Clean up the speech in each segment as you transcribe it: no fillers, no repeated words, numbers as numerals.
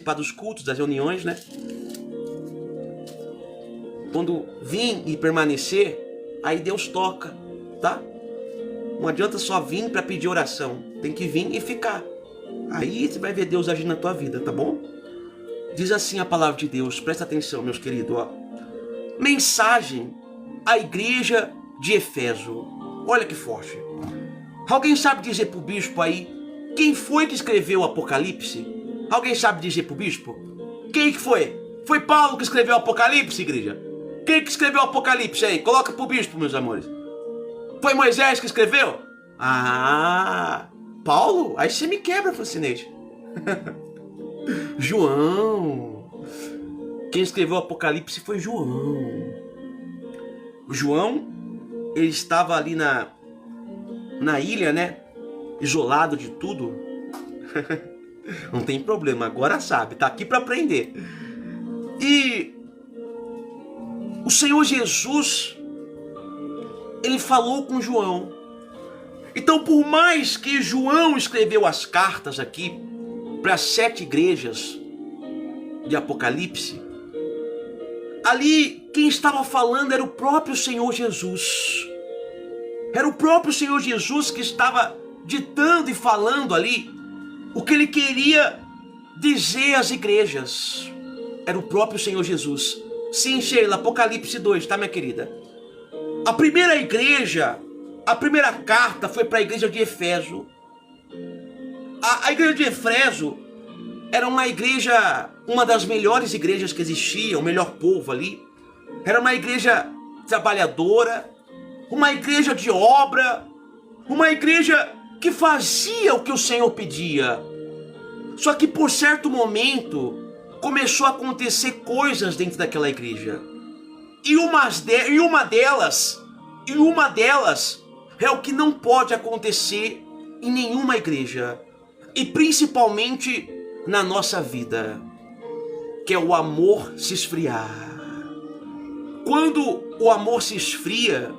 participar dos cultos, das reuniões, né? Quando vir e permanecer, aí Deus toca, tá? Não adianta só vir para pedir oração. Tem que vir e ficar. Aí você vai ver Deus agir na tua vida, tá bom? Diz assim a palavra de Deus, presta atenção, meus queridos, ó. Mensagem à igreja de Éfeso. Olha que forte. Alguém sabe dizer pro bispo aí quem foi que escreveu o Apocalipse? Alguém sabe dizer pro bispo? Quem que foi? Foi Paulo que escreveu o Apocalipse, igreja? Quem que escreveu o Apocalipse aí? Coloca pro bispo, meus amores. Foi Moisés que escreveu? Ah, Paulo? Aí você me quebra, Francinete. João. Quem escreveu o Apocalipse foi João. O João, ele estava ali na ilha, né? Isolado de tudo. Não tem problema, agora sabe, tá aqui para aprender. E o Senhor Jesus, ele falou com João. Então, por mais que João escreveu as cartas aqui para as 7 igrejas de Apocalipse, ali quem estava falando era o próprio Senhor Jesus. Era o próprio Senhor Jesus que estava ditando e falando ali o que ele queria dizer às igrejas. Era o próprio Senhor Jesus. Sim, Sheila, Apocalipse 2, tá, minha querida? A primeira igreja, a primeira carta foi para a igreja de Éfeso. A igreja de Éfeso era uma igreja, uma das melhores igrejas que existia, o melhor povo ali. Era uma igreja trabalhadora, uma igreja de obra, uma igreja que fazia o que o Senhor pedia. Só que por certo momento começou a acontecer coisas dentro daquela igreja. E uma delas é o que não pode acontecer em nenhuma igreja. E principalmente na nossa vida, que é o amor se esfriar. Quando o amor se esfria,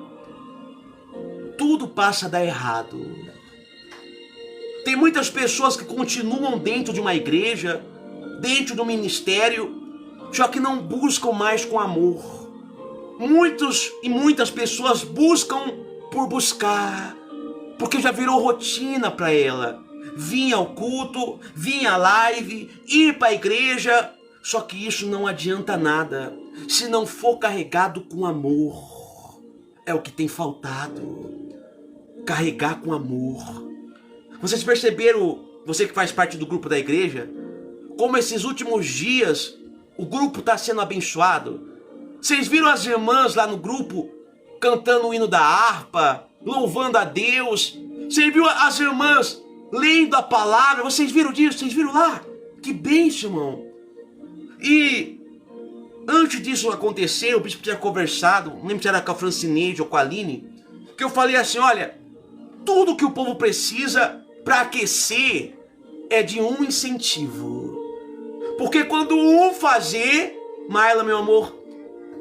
tudo passa a dar errado. Tem muitas pessoas que continuam dentro de uma igreja, dentro do ministério, só que não buscam mais com amor. Muitas pessoas buscam por buscar, porque já virou rotina para ela. Vir ao culto, vir à live, ir para a igreja, só que isso não adianta nada se não for carregado com amor. É o que tem faltado. Carregar com amor. Vocês perceberam, você que faz parte do grupo da igreja, como esses últimos dias o grupo está sendo abençoado? Vocês viram as irmãs lá no grupo cantando o hino da harpa, louvando a Deus? Vocês viram as irmãs lendo a palavra? Vocês viram disso? Vocês viram lá? Que bênção, irmão! E antes disso acontecer, o bispo tinha conversado, não lembro se era com a Francineide ou com a Aline, que eu falei assim, olha, tudo que o povo precisa para aquecer é de um incentivo. Porque quando um fazer, Maila, meu amor,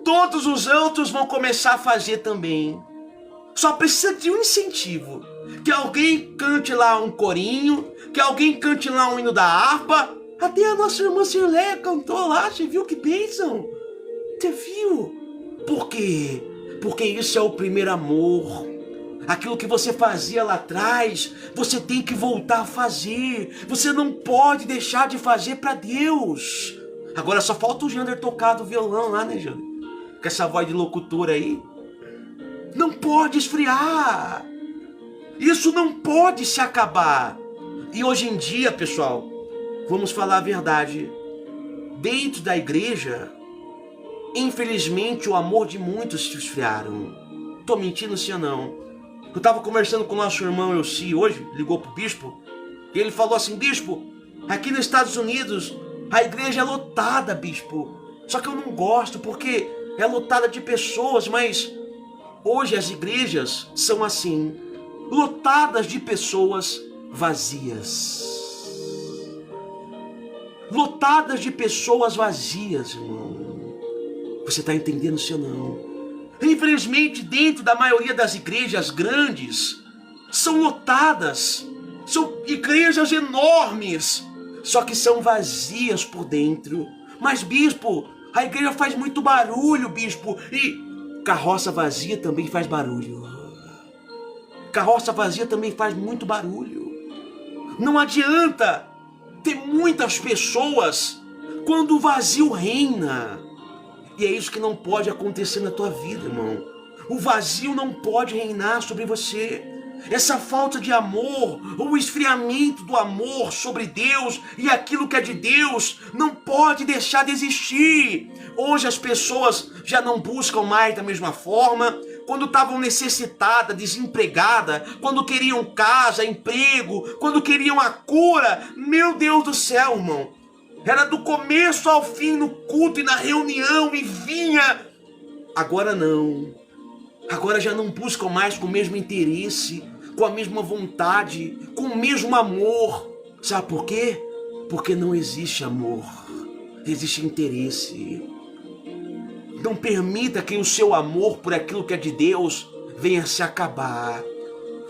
todos os outros vão começar a fazer também. Só precisa de um incentivo. Que alguém cante lá um corinho, que alguém cante lá um hino da harpa. Até a nossa irmã Cirleia cantou lá, você viu que bênção? Você viu? Por quê? Porque isso é o primeiro amor. Aquilo que você fazia lá atrás, você tem que voltar a fazer. Você não pode deixar de fazer para Deus. Agora só falta o Jander tocar do violão lá, né, Jander? Com essa voz de locutor aí. Não pode esfriar. Isso não pode se acabar. E hoje em dia, pessoal, vamos falar a verdade. Dentro da igreja, infelizmente, o amor de muitos se esfriaram. Tô mentindo, sim ou não? Eu estava conversando com o nosso irmão Elci hoje, ligou pro bispo, e ele falou assim, bispo, aqui nos Estados Unidos, a igreja é lotada, bispo. Só que eu não gosto, porque é lotada de pessoas, mas hoje as igrejas são assim, lotadas de pessoas vazias. Lotadas de pessoas vazias, irmão. Você está entendendo, sim ou não? Infelizmente, dentro da maioria das igrejas grandes, são lotadas, são igrejas enormes, só que são vazias por dentro. Mas, bispo, a igreja faz muito barulho, bispo, e carroça vazia também faz barulho. Carroça vazia também faz muito barulho. Não adianta ter muitas pessoas quando o vazio reina. E é isso que não pode acontecer na tua vida, irmão. O vazio não pode reinar sobre você. Essa falta de amor, ou o esfriamento do amor sobre Deus e aquilo que é de Deus, não pode deixar de existir. Hoje as pessoas já não buscam mais da mesma forma. Quando estavam necessitadas, desempregadas, quando queriam casa, emprego, quando queriam a cura, meu Deus do céu, irmão. Era do começo ao fim no culto e na reunião e vinha. Agora não. Agora já não buscam mais com o mesmo interesse, com a mesma vontade, com o mesmo amor. Sabe por quê? Porque não existe amor, existe interesse. Não permita que o seu amor por aquilo que é de Deus venha se acabar.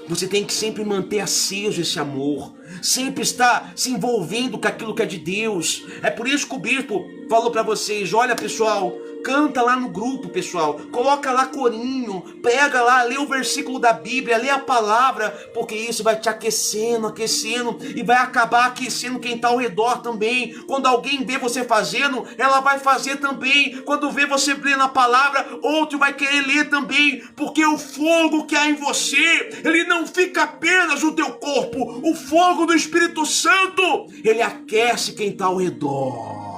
Você tem que sempre manter aceso esse amor, sempre estar se envolvendo com aquilo que é de Deus. É por isso que o bispo falou para vocês, olha pessoal, canta lá no grupo, pessoal, coloca lá corinho, pega lá, lê o versículo da Bíblia, lê a palavra, porque isso vai te aquecendo, aquecendo, e vai acabar aquecendo quem está ao redor também. Quando alguém vê você fazendo, ela vai fazer também. Quando vê você lendo a palavra, outro vai querer ler também, porque o fogo que há em você, ele não fica apenas no teu corpo, o fogo do Espírito Santo, ele aquece quem está ao redor.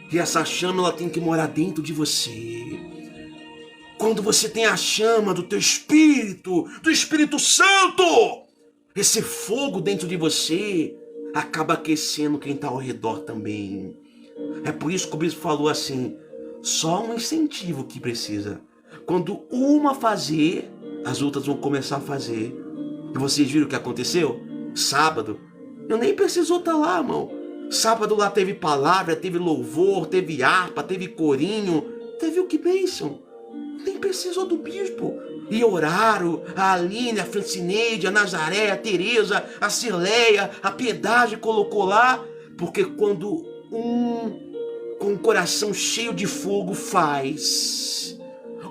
E essa chama, ela tem que morar dentro de você. Quando você tem a chama do teu Espírito, do Espírito Santo, esse fogo dentro de você acaba aquecendo quem está ao redor também. É por isso que o bispo falou assim, só um incentivo que precisa. Quando uma fazer, as outras vão começar a fazer. E vocês viram o que aconteceu? Sábado, eu nem precisou estar lá, irmão. Sábado lá teve palavra, teve louvor, teve harpa, teve corinho, teve o que bênção. Nem precisou do bispo. E oraram, a Aline, a Francineide, a Nazaré, a Tereza, a Cirleia, a Piedade colocou lá, porque quando com o coração cheio de fogo faz,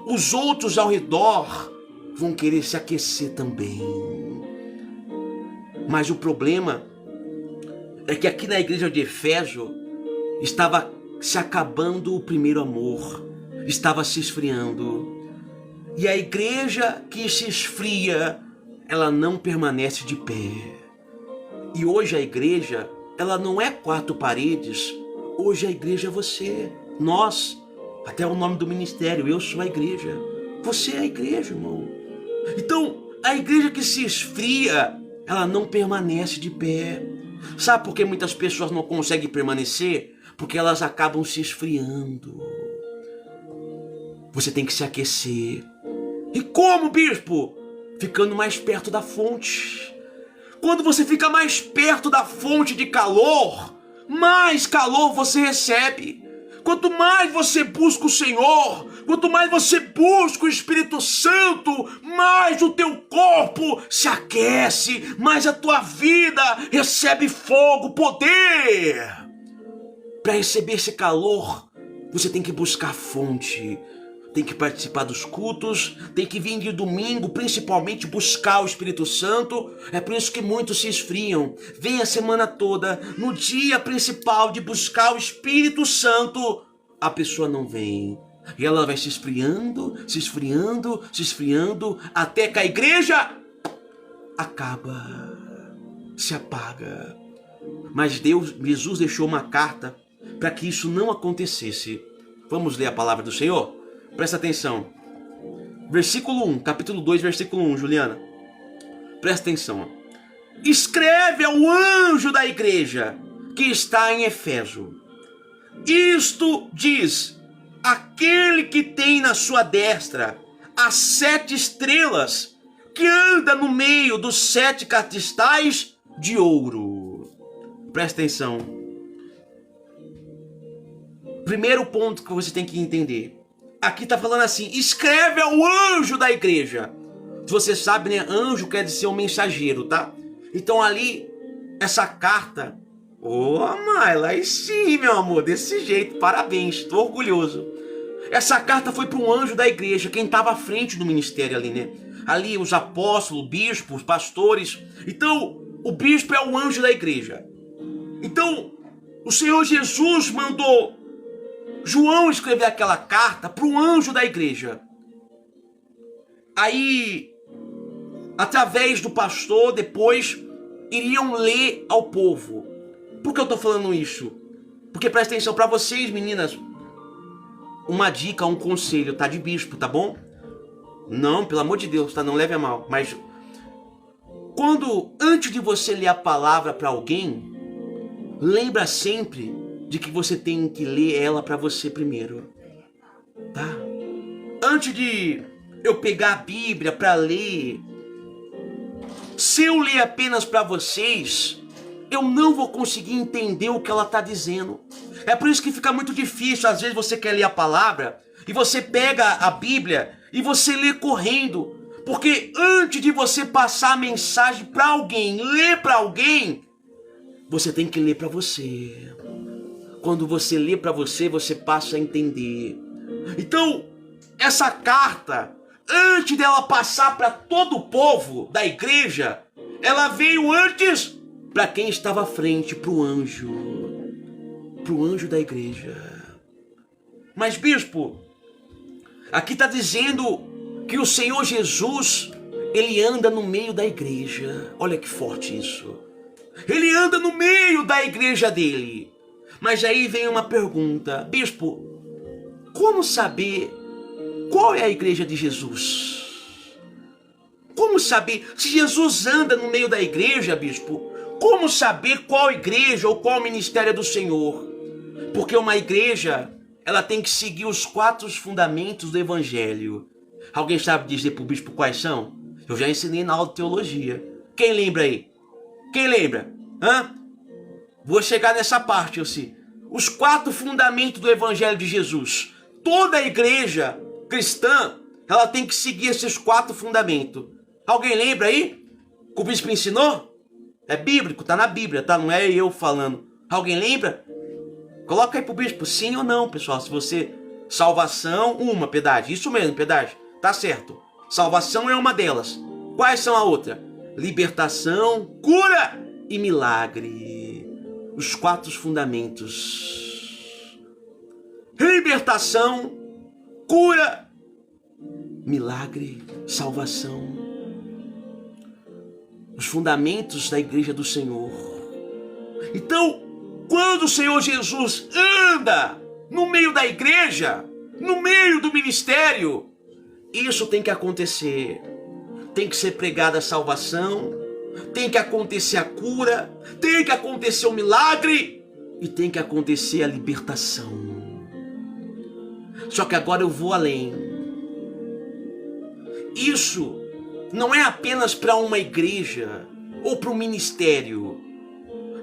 os outros ao redor vão querer se aquecer também. Mas o problema é que aqui na igreja de Éfeso estava se acabando o primeiro amor, estava se esfriando. E a igreja que se esfria, ela não permanece de pé. E hoje a igreja, ela não é quatro paredes, hoje a igreja é você, nós, até o nome do ministério, eu sou a igreja, você é a igreja, irmão. Então, a igreja que se esfria, ela não permanece de pé. Sabe por que muitas pessoas não conseguem permanecer? Porque elas acabam se esfriando. Você tem que se aquecer. E como, bispo? Ficando mais perto da fonte. Quando você fica mais perto da fonte de calor, mais calor você recebe. Quanto mais você busca o Senhor, quanto mais você busca o Espírito Santo, mais o teu corpo se aquece, mais a tua vida recebe fogo, poder. Para receber esse calor, você tem que buscar a fonte, tem que participar dos cultos, tem que vir de domingo, principalmente buscar o Espírito Santo. É por isso que muitos se esfriam. Vem a semana toda, no dia principal de buscar o Espírito Santo, a pessoa não vem. E ela vai se esfriando, se esfriando, se esfriando, até que a igreja acaba, se apaga. Mas Jesus deixou uma carta para que isso não acontecesse. Vamos ler a palavra do Senhor? Presta atenção. Versículo 1, capítulo 2, versículo 1, Juliana. Presta atenção. Escreve ao anjo da igreja que está em Éfeso. Isto diz aquele que tem na sua destra as 7 estrelas, que anda no meio dos 7 catistais de ouro. Presta atenção. Primeiro ponto que você tem que entender. Aqui está falando assim, escreve ao anjo da igreja. Se você sabe, né, anjo quer dizer um mensageiro, tá? Então ali, essa carta Ô, Mayla, aí sim, meu amor, desse jeito, parabéns, tô orgulhoso. Essa carta foi para um anjo da igreja, quem estava à frente do ministério ali, né? Ali os apóstolos, bispos, pastores. Então, o bispo é o anjo da igreja. Então, o Senhor Jesus mandou João escrever aquela carta para o anjo da igreja. Aí, através do pastor, depois iriam ler ao povo. Por que eu tô falando isso? Porque presta atenção, para vocês, meninas, uma dica, um conselho, tá? De bispo, tá bom? Não, pelo amor de Deus, tá? Não leve a mal. Mas antes de você ler a palavra para alguém, lembra sempre de que você tem que ler ela para você primeiro, tá? Antes de eu pegar a Bíblia para ler, se eu ler apenas para vocês, eu não vou conseguir entender o que ela está dizendo. É por isso que fica muito difícil. Às vezes você quer ler a palavra e você pega a Bíblia e você lê correndo. Porque antes de você passar a mensagem para alguém, ler para alguém, você tem que ler para você. Quando você lê para você, você passa a entender. Então, essa carta, antes dela passar para todo o povo da igreja, ela veio antes para quem estava à frente, para o anjo da igreja. Mas, bispo, aqui está dizendo que o Senhor Jesus, ele anda no meio da igreja. Olha que forte isso. Ele anda no meio da igreja dele. Mas aí vem uma pergunta. Bispo, como saber qual é a igreja de Jesus? Como saber se Jesus anda no meio da igreja, bispo? Como saber qual igreja ou qual ministério é do Senhor? Porque uma igreja, ela tem que seguir os 4 fundamentos do evangelho. Alguém sabe dizer pro bispo quais são? Eu já ensinei na aula de teologia. Quem lembra aí? Quem lembra? Hã? Vou chegar nessa parte, eu sei. Os 4 fundamentos do evangelho de Jesus. Toda igreja cristã, ela tem que seguir esses 4 fundamentos. Alguém lembra aí? Que o bispo ensinou? É bíblico, tá na Bíblia, tá? Não é eu falando. Alguém lembra? Coloca aí pro bispo, sim ou não, pessoal. Se você... Salvação, piedade. Isso mesmo, piedade. Tá certo. Salvação é uma delas. Quais são a outra? Libertação, cura e milagre. Os 4 fundamentos. Libertação, cura, milagre, salvação. Os fundamentos da igreja do Senhor. Então, quando o Senhor Jesus anda no meio da igreja, no meio do ministério, isso tem que acontecer. Tem que ser pregada a salvação, tem que acontecer a cura, tem que acontecer o milagre e tem que acontecer a libertação. Só que agora eu vou além. Isso não é apenas para uma igreja ou para um ministério.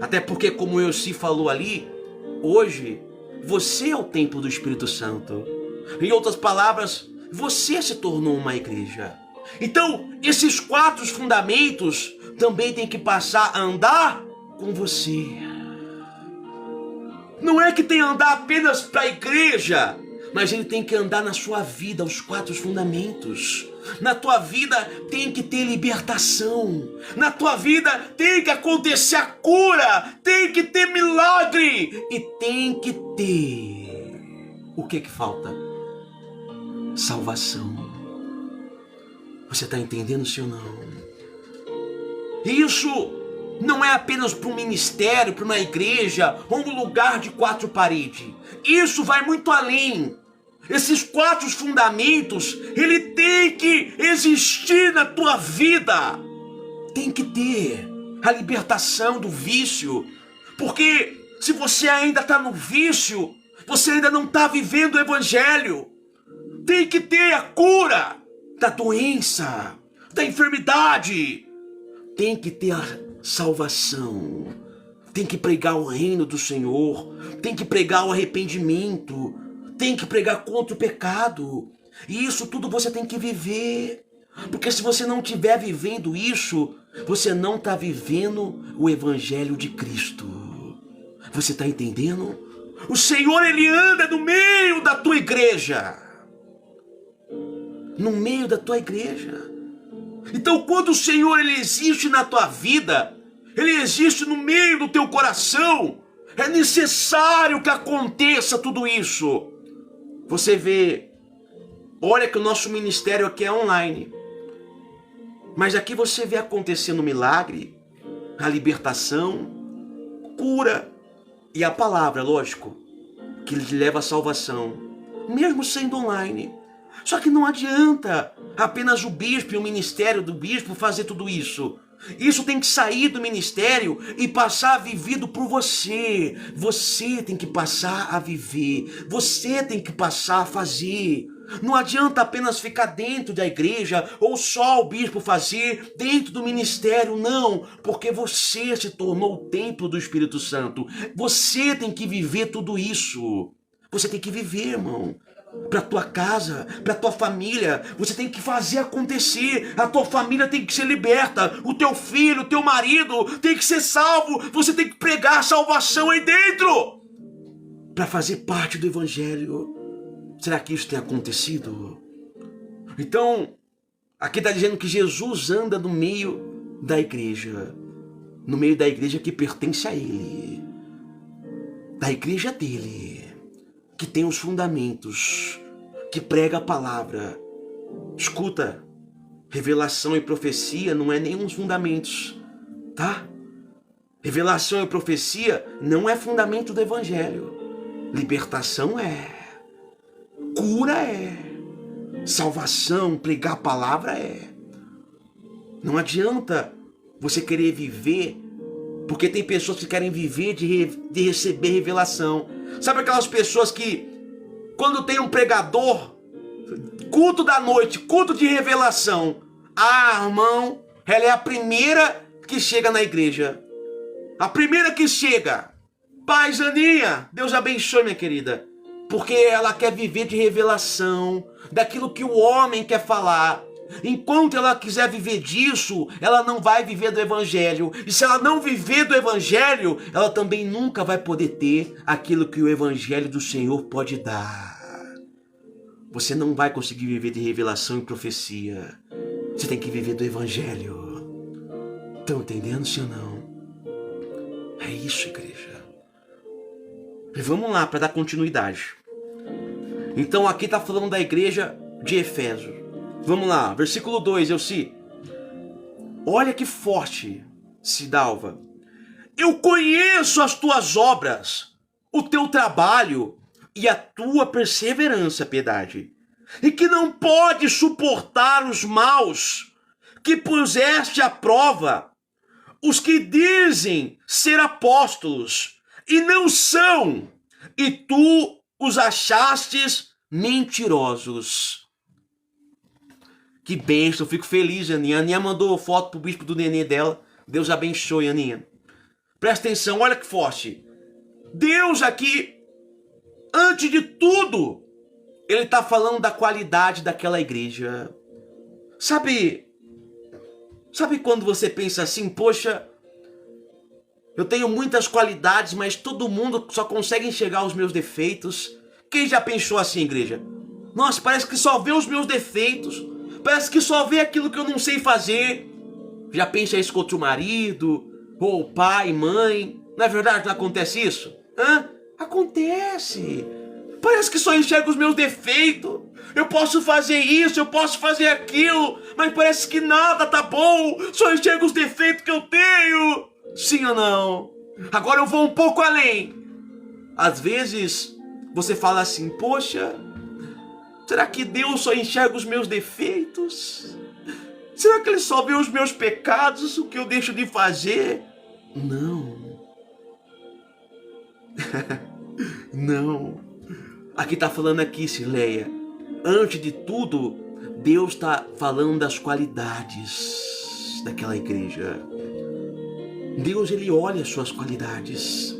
Até porque, como eu se falou ali, hoje você é o templo do Espírito Santo. Em outras palavras, você se tornou uma igreja. Então, esses 4 fundamentos também tem que passar a andar com você. Não é que tem que andar apenas para a igreja, mas ele tem que andar na sua vida, os 4 fundamentos. Na tua vida tem que ter libertação. Na tua vida tem que acontecer a cura. Tem que ter milagre. E tem que ter... O que falta? Salvação. Você está entendendo, sim ou não? Isso não é apenas para um ministério, para uma igreja ou um lugar de 4 paredes. Isso vai muito além. Esses 4 fundamentos, ele tem que existir na tua vida. Tem que ter a libertação do vício. Porque se você ainda está no vício, você ainda não está vivendo o evangelho. Tem que ter a cura da doença, da enfermidade. Tem que ter a salvação. Tem que pregar o reino do Senhor. Tem que pregar o arrependimento. Tem que pregar contra o pecado. E isso tudo você tem que viver. Porque se você não estiver vivendo isso, você não está vivendo o evangelho de Cristo. Você está entendendo? O Senhor, Ele anda no meio da tua igreja. No meio da tua igreja. Então, quando o Senhor, Ele existe na tua vida, Ele existe no meio do teu coração, é necessário que aconteça tudo isso. Você vê, olha que o nosso ministério aqui é online, mas aqui você vê acontecendo o milagre, a libertação, cura e a palavra, lógico, que lhe leva à salvação, mesmo sendo online. Só que não adianta apenas o bispo e o ministério do bispo fazer tudo isso. Isso tem que sair do ministério e passar a vivido por você. Você tem que passar a viver. Você tem que passar a fazer. Não adianta apenas ficar dentro da igreja ou só o bispo fazer dentro do ministério, não. Porque você se tornou o templo do Espírito Santo. Você tem que viver tudo isso. Você tem que viver, irmão. Para tua casa, para tua família, você tem que fazer acontecer. A tua família tem que ser liberta, o teu filho, o teu marido tem que ser salvo. Você tem que pregar a salvação aí dentro para fazer parte do evangelho. Será que isso tem acontecido? Então, aqui está dizendo que Jesus anda no meio da igreja, no meio da igreja que pertence a Ele, da igreja dele, que tem os fundamentos, que prega a palavra. Escuta, revelação e profecia não é nenhum fundamentos, tá? Revelação e profecia não é fundamento do evangelho. Libertação é, cura é, salvação, pregar a palavra é. Não adianta você querer viver, porque tem pessoas que querem viver de receber revelação. Sabe aquelas pessoas que, quando tem um pregador, culto da noite, culto de revelação, irmão, ela é a primeira que chega na igreja. A primeira que chega. Paz, Aninha, Deus abençoe, minha querida. Porque ela quer viver de revelação, daquilo que o homem quer falar. Enquanto ela quiser viver disso, ela não vai viver do evangelho. E se ela não viver do evangelho, ela também nunca vai poder ter aquilo que o evangelho do Senhor pode dar. Você não vai conseguir viver de revelação e profecia. Você tem que viver do evangelho. Estão entendendo, sim ou não? É isso, igreja. E vamos lá para dar continuidade. Então aqui está falando da igreja de Efésios. Vamos lá, versículo 2, Elci. Olha que forte, Cidalva. Eu conheço as tuas obras, o teu trabalho e a tua perseverança, Piedade, e que não pode suportar os maus que puseste à prova, os que dizem ser apóstolos e não são, e tu os achastes mentirosos. Que bênção, fico feliz, Aninha. A Aninha mandou foto pro bispo do nenê dela. Deus abençoe, Aninha. Presta atenção, olha que forte. Deus aqui, antes de tudo, Ele está falando da qualidade daquela igreja. Sabe quando você pensa assim, poxa, eu tenho muitas qualidades, mas todo mundo só consegue enxergar os meus defeitos. Quem já pensou assim, igreja? Nossa, parece que só vê os meus defeitos. Parece que só vê aquilo que eu não sei fazer. Já pensa isso contra o marido, ou pai, mãe. Não é verdade que não acontece isso? Acontece. Parece que só enxerga os meus defeitos. Eu posso fazer isso, eu posso fazer aquilo, mas parece que nada tá bom. Só enxerga os defeitos que eu tenho. Sim ou não? Agora eu vou um pouco além. Às vezes você fala assim, poxa, será que Deus só enxerga os meus defeitos? Será que Ele só vê os meus pecados, o que eu deixo de fazer? Não. Não. Aqui está falando aqui, Cileia. Antes de tudo, Deus está falando das qualidades daquela igreja. Deus, Ele olha as suas qualidades.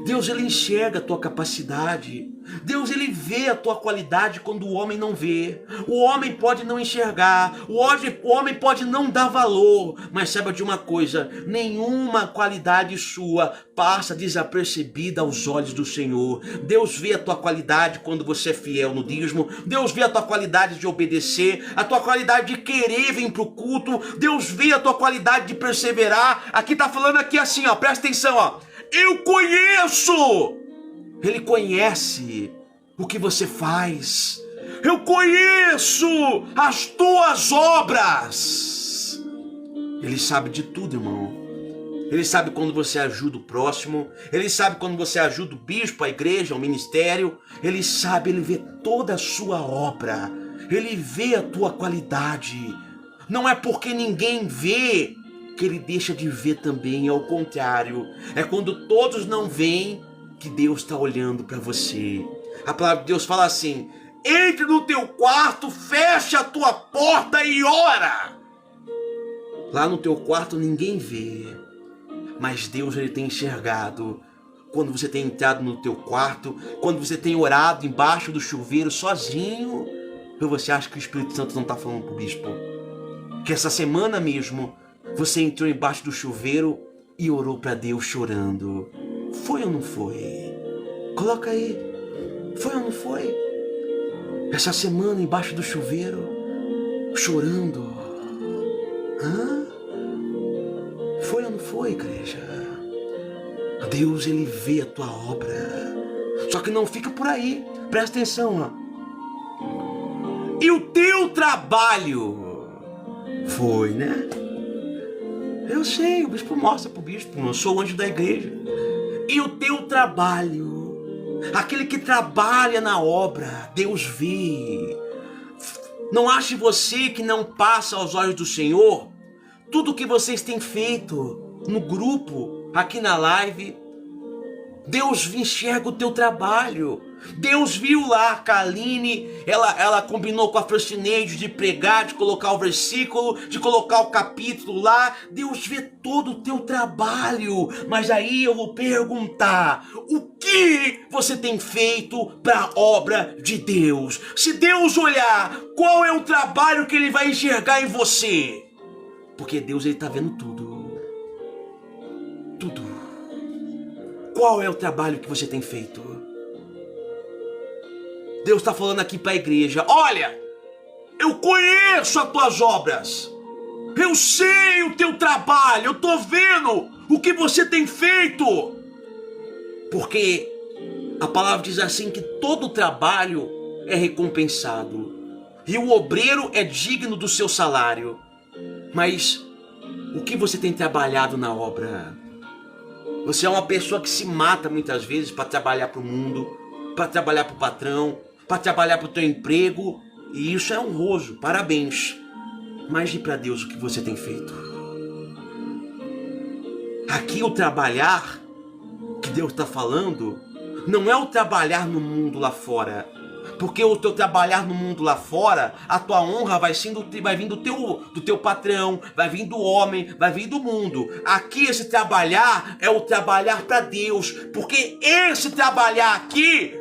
Deus, ele enxerga a tua capacidade. Deus, ele vê a tua qualidade quando o homem não vê. O homem pode não enxergar, o homem pode não dar valor, mas saiba de uma coisa, nenhuma qualidade sua passa desapercebida aos olhos do Senhor. Deus vê a tua qualidade quando você é fiel no dízimo. Deus vê a tua qualidade de obedecer, a tua qualidade de querer vir para o culto. Deus vê a tua qualidade de perseverar. Aqui está falando aqui assim, ó, presta atenção, ó. Eu conheço. Ele conhece o que você faz. Eu conheço as tuas obras. Ele sabe de tudo, irmão. Ele sabe quando você ajuda o próximo. Ele sabe quando você ajuda o bispo, a igreja, o ministério. Ele sabe, ele vê toda a sua obra. Ele vê a tua qualidade. Não é porque ninguém vê que ele deixa de ver também, ao contrário. É quando todos não veem que Deus está olhando para você. A palavra de Deus fala assim: entre no teu quarto, fecha a tua porta e ora. Lá no teu quarto ninguém vê, mas Deus, ele tem enxergado. Quando você tem entrado no teu quarto, quando você tem orado embaixo do chuveiro sozinho, ou você acha que o Espírito Santo não está falando para o bispo? Que essa semana mesmo você entrou embaixo do chuveiro e orou para Deus chorando. Foi ou não foi? Coloca aí. Foi ou não foi? Essa semana embaixo do chuveiro, chorando. Hã? Foi ou não foi, igreja? Deus, ele vê a tua obra. Só que não fica por aí. Presta atenção, ó. E o teu trabalho? Foi, né? Eu sei, o bispo mostra pro bispo, eu sou o anjo da igreja. E o teu trabalho? Aquele que trabalha na obra, Deus vê. Não ache você que não passa aos olhos do Senhor tudo que vocês têm feito no grupo, aqui na live. Deus enxerga o teu trabalho. Deus viu lá a Kaline, ela combinou com a Francineide de pregar, de colocar o versículo, de colocar o capítulo lá. Deus vê todo o teu trabalho. Mas aí eu vou perguntar: o que você tem feito para a obra de Deus? Se Deus olhar, qual é o trabalho que ele vai enxergar em você? Porque Deus, ele está vendo tudo. Tudo. Qual é o trabalho que você tem feito? Deus está falando aqui para a igreja: olha, eu conheço as tuas obras, eu sei o teu trabalho, eu estou vendo o que você tem feito. Porque a palavra diz assim que todo trabalho é recompensado e o obreiro é digno do seu salário. Mas o que você tem trabalhado na obra? Você é uma pessoa que se mata muitas vezes para trabalhar para o mundo, para trabalhar para o patrão, para trabalhar para o teu emprego, e isso é honroso, parabéns. Mas e para Deus o que você tem feito? Aqui o trabalhar que Deus está falando não é o trabalhar no mundo lá fora, porque o teu trabalhar no mundo lá fora, a tua honra vai vir do teu patrão, vai vir do homem, vai vir do mundo. Aqui esse trabalhar é o trabalhar para Deus, porque esse trabalhar aqui,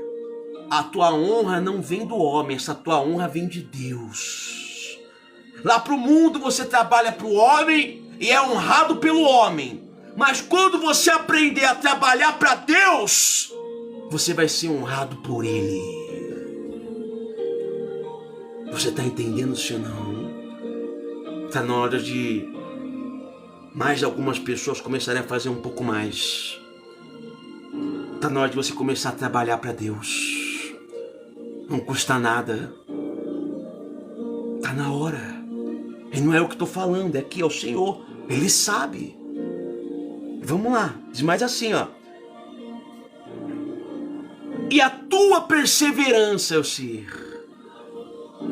a tua honra não vem do homem, essa tua honra vem de Deus. Lá pro mundo você trabalha pro homem e é honrado pelo homem. Mas quando você aprender a trabalhar para Deus, você vai ser honrado por Ele. Você está entendendo, se não? Está na hora de mais algumas pessoas começarem a fazer um pouco mais. Está na hora de você começar a trabalhar para Deus. Não custa nada. Está na hora. E não é eu que estou falando, é aqui, é o Senhor. Ele sabe. Vamos lá, diz mais assim, ó. E a tua perseverança, eu sei.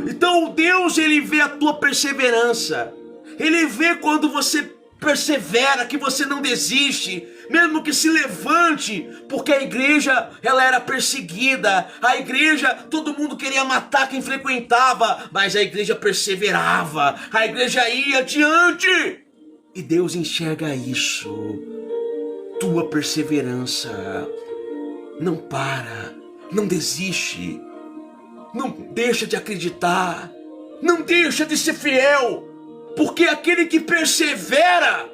Então Deus, ele vê a tua perseverança. Ele vê quando você persevera, que você não desiste, mesmo que se levante, porque a igreja, ela era perseguida. A igreja, todo mundo queria matar quem frequentava, mas a igreja perseverava. A igreja ia adiante. E Deus enxerga isso. Tua perseverança. Não para, não desiste, não deixa de acreditar, não deixa de ser fiel, porque aquele que persevera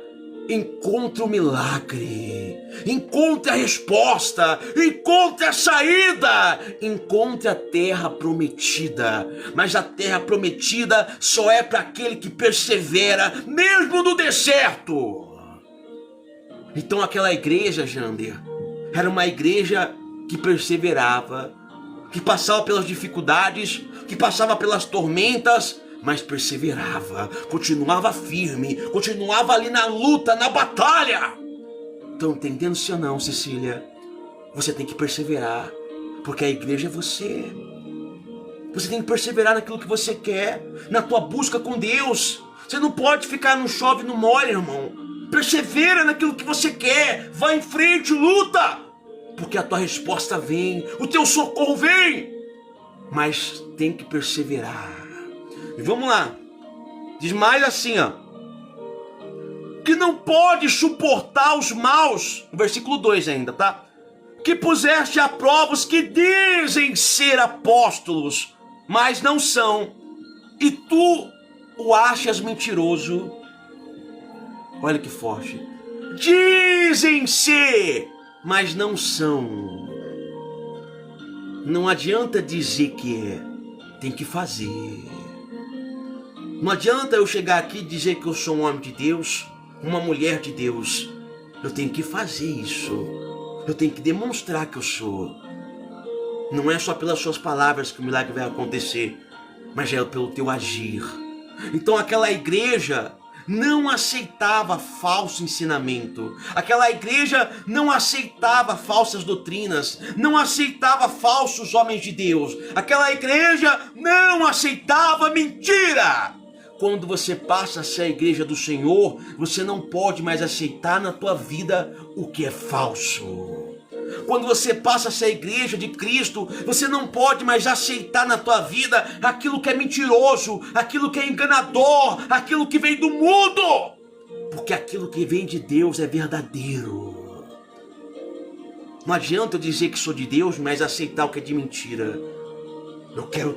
encontra o milagre, encontra a resposta, encontra a saída, encontra a terra prometida. Mas a terra prometida só é para aquele que persevera, mesmo no deserto. Então aquela igreja, Jander, era uma igreja que perseverava, que passava pelas dificuldades, que passava pelas tormentas, mas perseverava, continuava firme, continuava ali na luta, na batalha. Estão entendendo, sim ou não, Cecília? Você tem que perseverar, porque a igreja é você. Você tem que perseverar naquilo que você quer, na tua busca com Deus. Você não pode ficar no chove e no molha, irmão. Persevera naquilo que você quer, vai em frente, luta, porque a tua resposta vem, o teu socorro vem. Mas tem que perseverar. E vamos lá, diz mais assim, ó, que não pode suportar os maus, no versículo 2 ainda, tá? Que puseste a prova os que dizem ser apóstolos, mas não são, e tu o achas mentiroso. Olha que forte. Dizem ser, mas não são. Não adianta dizer que é, tem que fazer. Não adianta eu chegar aqui e dizer que eu sou um homem de Deus, uma mulher de Deus. Eu tenho que fazer isso. Eu tenho que demonstrar que eu sou. Não é só pelas suas palavras que o milagre vai acontecer, mas é pelo teu agir. Então aquela igreja não aceitava falso ensinamento. Aquela igreja não aceitava falsas doutrinas, não aceitava falsos homens de Deus. Aquela igreja não aceitava mentira. Quando você passa a ser a igreja do Senhor, você não pode mais aceitar na tua vida o que é falso. Quando você passa a ser a igreja de Cristo, você não pode mais aceitar na tua vida aquilo que é mentiroso, aquilo que é enganador, aquilo que vem do mundo. Porque aquilo que vem de Deus é verdadeiro. Não adianta eu dizer que sou de Deus, mas aceitar o que é de mentira.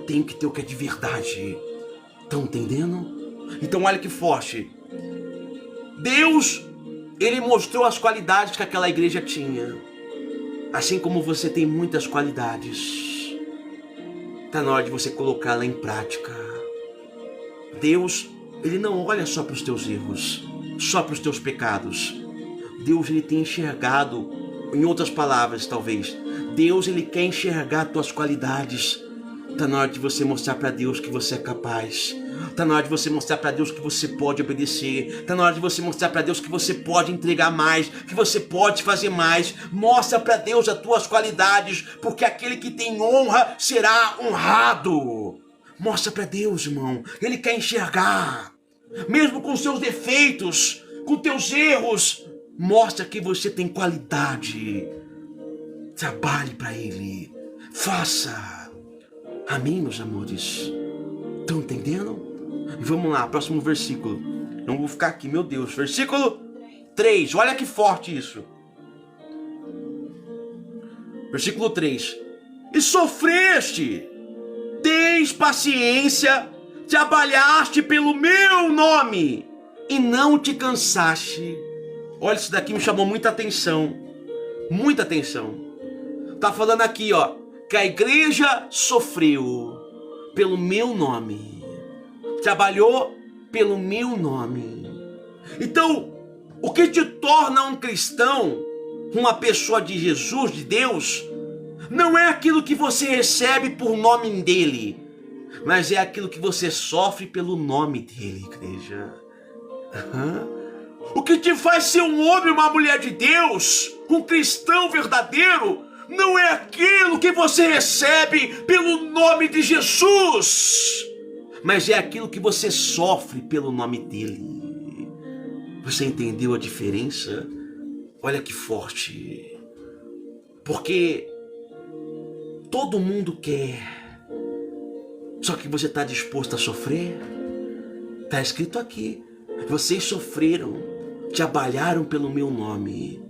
Tenho que ter o que é de verdade. Estão entendendo? Então olha que forte. Deus, Ele mostrou as qualidades que aquela igreja tinha. Assim como você tem muitas qualidades, está na hora de você colocá-la em prática. Deus, Ele não olha só para os teus erros, só para os teus pecados. Deus, Ele tem enxergado, em outras palavras talvez, Deus, Ele quer enxergar tuas qualidades. Está na hora de você mostrar para Deus que você é capaz. Está na hora de você mostrar para Deus que você pode obedecer. Está na hora de você mostrar para Deus que você pode entregar mais, que você pode fazer mais. Mostra para Deus as tuas qualidades, porque aquele que tem honra será honrado. Mostra para Deus, irmão. Ele quer enxergar. Mesmo com seus defeitos, com teus erros, mostra que você tem qualidade. Trabalhe para Ele. Faça. Amém, meus amores? Estão entendendo? E vamos lá, próximo versículo. Não vou ficar aqui, meu Deus. Versículo 3, olha que forte isso. Versículo 3. E sofreste, tens paciência, trabalhaste pelo meu nome e não te cansaste. Olha, isso daqui me chamou muita atenção. Muita atenção. Tá falando aqui, ó, que a igreja sofreu pelo meu nome, trabalhou pelo meu nome. Então, o que te torna um cristão, uma pessoa de Jesus, de Deus, não é aquilo que você recebe por nome dele, mas é aquilo que você sofre pelo nome dele, igreja. O que te faz ser um homem, uma mulher de Deus, um cristão verdadeiro, não é aquilo que você recebe pelo nome de Jesus, mas é aquilo que você sofre pelo nome dele. Você entendeu a diferença? Olha que forte. Porque todo mundo quer, só que você está disposto a sofrer? Está escrito aqui: vocês sofreram, trabalharam pelo meu nome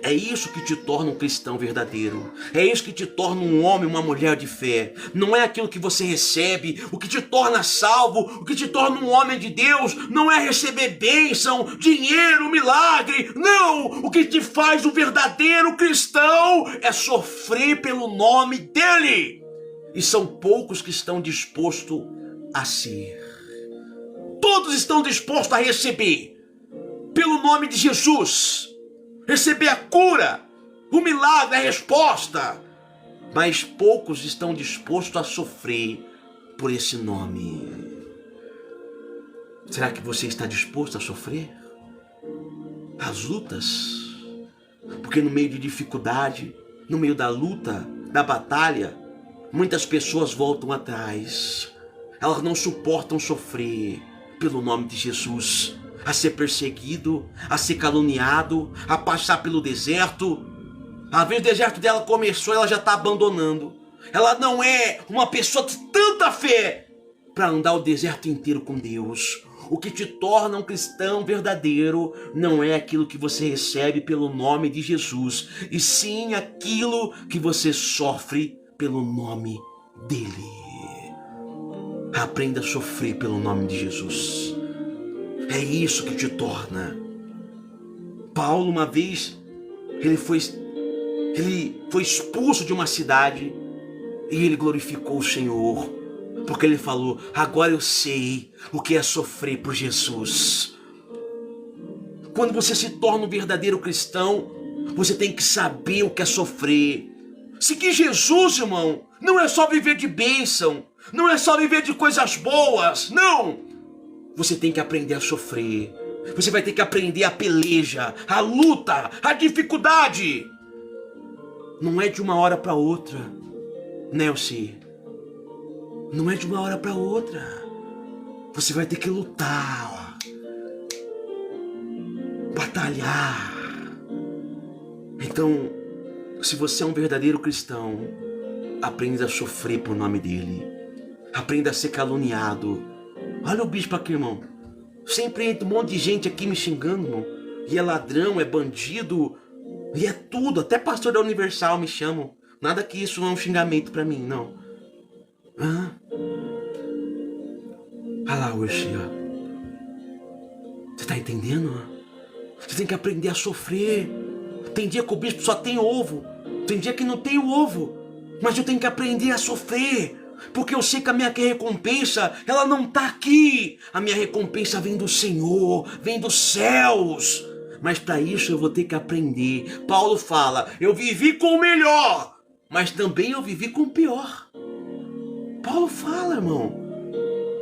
É isso que te torna um cristão verdadeiro. É isso que te torna um homem, uma mulher de fé. Não é aquilo que você recebe. O que te torna salvo, o que te torna um homem de Deus, não é receber bênção, dinheiro, milagre. Não! O que te faz um verdadeiro cristão é sofrer pelo nome dele. E são poucos que estão dispostos a ser. Todos estão dispostos a receber pelo nome de Jesus. Receber a cura, o milagre, a resposta. Mas poucos estão dispostos a sofrer por esse nome. Será que você está disposto a sofrer? As lutas? Porque no meio de dificuldade, no meio da luta, da batalha, muitas pessoas voltam atrás. Elas não suportam sofrer pelo nome de Jesus. A ser perseguido, a ser caluniado, a passar pelo deserto. Às vezes o deserto dela começou e ela já está abandonando. Ela não é uma pessoa de tanta fé para andar o deserto inteiro com Deus. O que te torna um cristão verdadeiro não é aquilo que você recebe pelo nome de Jesus, e sim aquilo que você sofre pelo nome dele. Aprenda a sofrer pelo nome de Jesus. É isso que te torna. Paulo, uma vez, ele foi expulso de uma cidade e ele glorificou o Senhor, porque ele falou: agora eu sei o que é sofrer por Jesus. Quando você se torna um verdadeiro cristão, você tem que saber o que é sofrer. Seguir Jesus, irmão, não é só viver de bênção, não é só viver de coisas boas, não! Você tem que aprender a sofrer. Você vai ter que aprender a peleja, a luta, a dificuldade. Não é de uma hora para outra, Nelson. Não é de uma hora para outra. Você vai ter que lutar, batalhar. Então, se você é um verdadeiro cristão, aprenda a sofrer por nome dele. Aprenda a ser caluniado. Olha o bispo aqui, irmão. Sempre entra um monte de gente aqui me xingando, irmão. E é ladrão, é bandido, e é tudo. Até pastor da Universal me chamam. Nada que isso não é um xingamento pra mim, não. Olha lá, Ursi, ó. Você tá entendendo? Você tem que aprender a sofrer. Tem dia que o bispo só tem ovo. Tem dia que não tem o ovo. Mas eu tenho que aprender a sofrer. Porque eu sei que a minha recompensa, ela não está aqui. A minha recompensa vem do Senhor, vem dos céus. Mas para isso eu vou ter que aprender. Paulo fala: eu vivi com o melhor, mas também eu vivi com o pior. Paulo fala, irmão.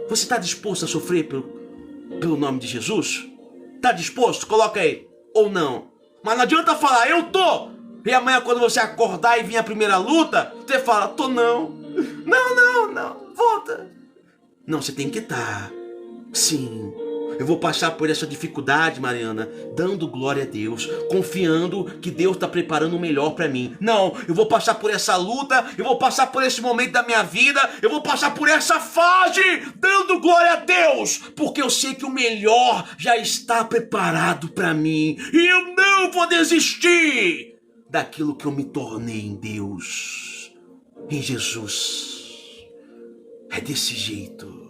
Você está disposto a sofrer pelo nome de Jesus? Está disposto? Coloca aí. Ou não. Mas não adianta falar: eu tô. E amanhã quando você acordar e vir a primeira luta, você fala: tô não. Não, volta. Não, você tem que estar. Sim, eu vou passar por essa dificuldade, Mariana, dando glória a Deus, confiando que Deus está preparando o melhor para mim. Não, eu vou passar por essa luta, eu vou passar por esse momento da minha vida, eu vou passar por essa fase, dando glória a Deus, porque eu sei que o melhor já está preparado para mim, e eu não vou desistir daquilo que eu me tornei em Deus, em Jesus. É desse jeito.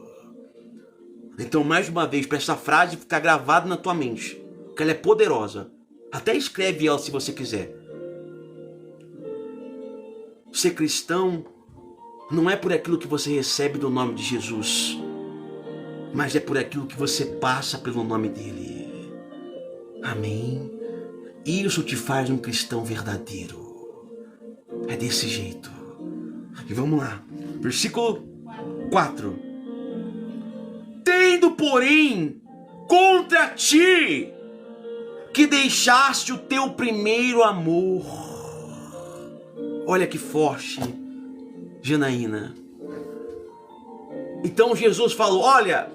Então, mais uma vez, para essa frase ficar gravada na tua mente, que ela é poderosa. Até escreve ela se você quiser. Ser cristão não é por aquilo que você recebe do nome de Jesus, mas é por aquilo que você passa pelo nome dele. Amém? Isso te faz um cristão verdadeiro. É desse jeito. E vamos lá. Versículo 4. Tendo, porém, contra ti que deixaste o teu primeiro amor. Olha que forte, Janaína. Então Jesus falou: olha,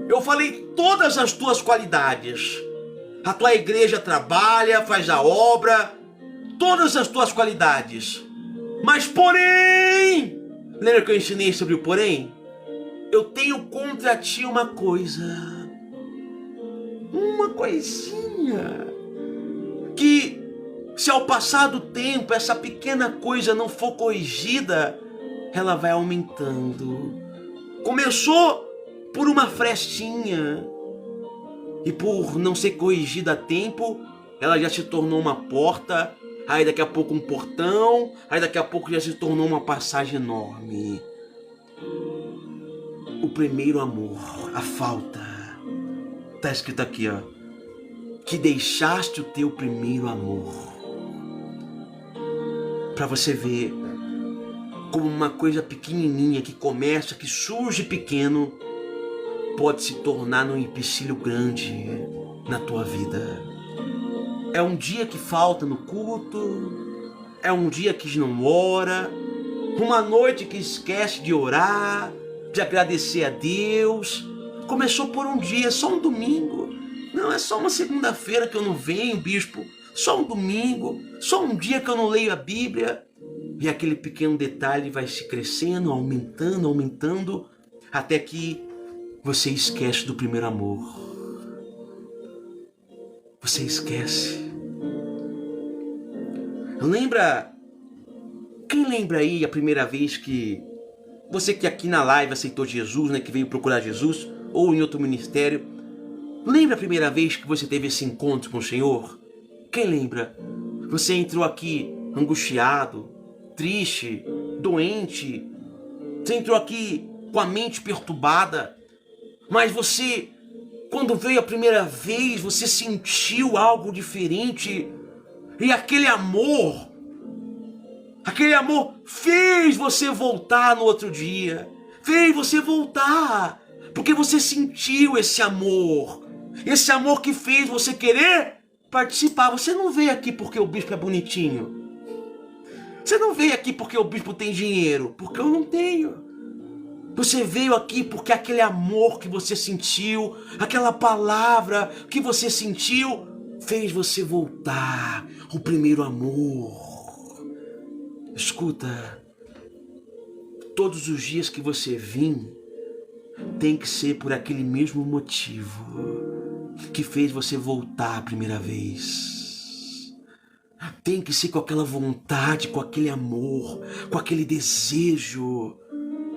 eu falei todas as tuas qualidades. A tua igreja trabalha, faz a obra, todas as tuas qualidades. Mas porém, lembra que eu ensinei sobre o porém? Eu tenho contra ti uma coisa. Uma coisinha. que se ao passar do tempo essa pequena coisa não for corrigida, ela vai aumentando. Começou por uma frestinha e por não ser corrigida a tempo, ela já se tornou uma porta, aí daqui a pouco um portão, aí daqui a pouco já se tornou uma passagem enorme. O primeiro amor, a falta. Tá escrito aqui, ó, que deixaste o teu primeiro amor. Para você ver como uma coisa pequenininha que começa, que surge pequeno, pode se tornar num empecilho grande na tua vida. É um dia que falta no culto, é um dia que não ora, uma noite que esquece de orar, de agradecer a Deus. Começou por um dia, só um domingo. Não, é só uma segunda-feira que eu não venho, bispo. Só um domingo, só um dia que eu não leio a Bíblia. E aquele pequeno detalhe vai se crescendo, aumentando, aumentando, até que você esquece do primeiro amor. Você esquece. Lembra? Quem lembra aí a primeira vez que você que aqui na live aceitou Jesus, né, que veio procurar Jesus, ou em outro ministério, lembra a primeira vez que você teve esse encontro com o Senhor? Quem lembra? Você entrou aqui angustiado, triste, doente. Você entrou aqui com a mente perturbada. Mas você, quando veio a primeira vez, você sentiu algo diferente. E aquele amor fez você voltar no outro dia. Fez você voltar. Porque você sentiu esse amor. Esse amor que fez você querer participar. Você não veio aqui porque o bispo é bonitinho. Você não veio aqui porque o bispo tem dinheiro. Porque eu não tenho. Você veio aqui porque aquele amor que você sentiu, aquela palavra que você sentiu, fez você voltar. O primeiro amor. Escuta. Todos os dias que você vir, tem que ser por aquele mesmo motivo que fez você voltar a primeira vez. Tem que ser com aquela vontade, com aquele amor, com aquele desejo.